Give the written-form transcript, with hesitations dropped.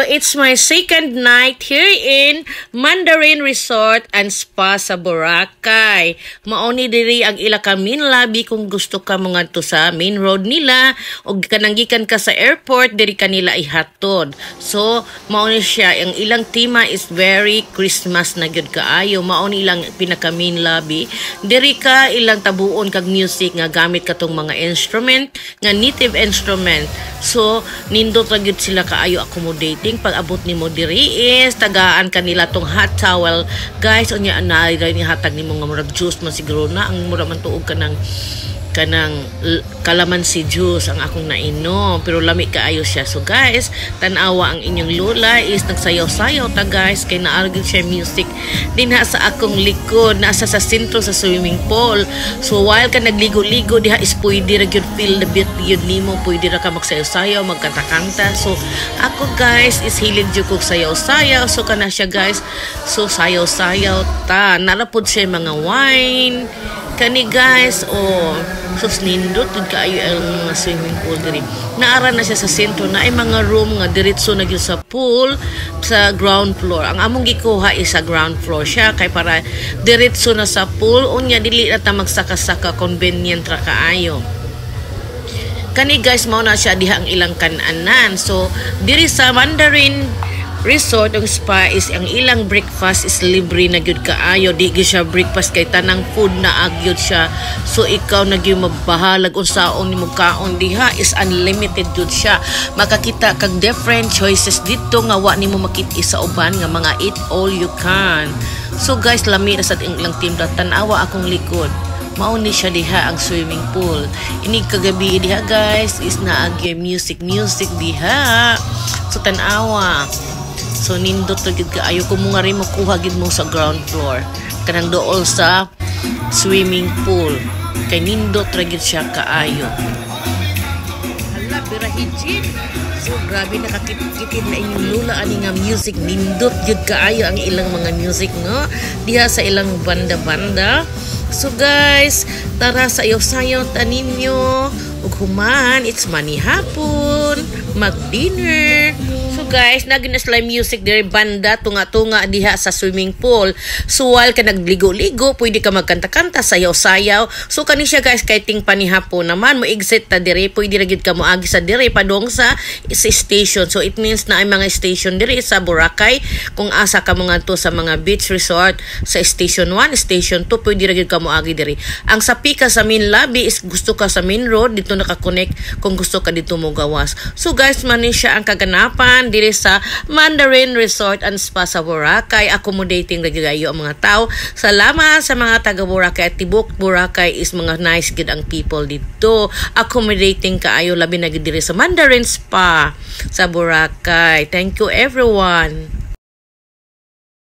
it's my second night here in Mandarin Resort and Spa sa Boracay. Mauni diri ang ila ka main lobby kung gusto ka mga to sa main road nila o kananggikan ka sa airport diri kanila ihatod. So mauni siya, ang ilang tema is very Christmas na gyud kaayo. Mauni ilang pinaka main lobby. Diri ka ilang tabuon kag music nga gamit katong mga instrument nga native instrument. So nindot ra gyud sila kaayo accommodating. Pag abot nimo diri is tagaan kanila tong hot towel guys, unya anay ni hatag nimo nga murag juice man siguro na ang mura man tuog kanang kalamansi juice ang akong nainom, pero lami kaayo siya. So guys, tanawa ang inyong lola is nagsayaw-sayaw ta guys, kay naargid siya music dinha sa akong likod, nasa sa sentro sa swimming pool. So while ka nagligo-ligo diha is pwede ra gyud feel the beat yun nimo, pwede ra ka magsayaw-sayaw, magkanta-kanta. So ako guys is hilig jud kog sayaw-sayaw. So kana siya guys, so sayaw-sayaw ta, narapod siya mga wine kani guys. Sus nindot jud kaayo ang mga swimming pool diri. Naara na siya sa sentro na ay mga room nga diretso na gyud sa pool sa ground floor. Ang among gikuha is sa ground floor siya kay para diretso na sa pool, unya dili na ta magsaka-saka, convenient ra kaayo. Kani guys, mao na siya diha ang ilang kan-anan. So diri sa Mandarin Resort ang spa is ang ilang breakfast is libre na gyud kaayo. Di gyud siya breakfast kay tanang food na agyod siya. So ikaw na gyud mabahalag unsaon nimo kaon diha is unlimited gyud siya. Makakita kag different choices dito nga wa nimo makit-i sa uban nga mga eat all you can. So guys, lami ra sad ilang team tan-awa akong likod. Mauni siya diha ang swimming pool. Ini kagabi diha guys is naagyo music diha. So tan-awa. So nindot ra gid kaayo kung mo nga rin mo kuha gid mo sa ground floor kanang dool sa swimming pool kay nindot ra gid siya kaayo. Hala birahijin. So grabe nakakitid na inyong lula ani nga music, nindot gid kaayo ang ilang mga music no diha sa ilang banda-banda. So guys, tara sayaw-sayaw ta ninyo ug human it's manihapon mag-dinner. So guys, naginasla music diri banda tunga-tunga diha sa swimming pool. So while ka nagligo-ligo, pwede ka magkanta-kanta, sayaw-sayaw. So kani siya guys, kay ting panihapon naman mo exit ta diri, pwede ra gyud ka moagi sa diri padong sa station. So it means na ay mga station diri sa Boracay kung asa ka mga to sa mga beach resort sa station 1, station 2, pwede ra gyud ka moagi diri. Ang sapi ka sa main lobby is gusto ka sa main road, dito naka-connect kung gusto ka dito mo gawas. So guys, mani siya ang kaganapan diri sa Mandarin Resort and Spa sa Boracay. Accommodating ra gyud ang mga tao. Salamat sa mga taga Boracay at tibok Boracay is mga nice gid ang people dito. Accommodating kaayo labi na gid diri sa Mandarin Spa sa Boracay. Thank you everyone.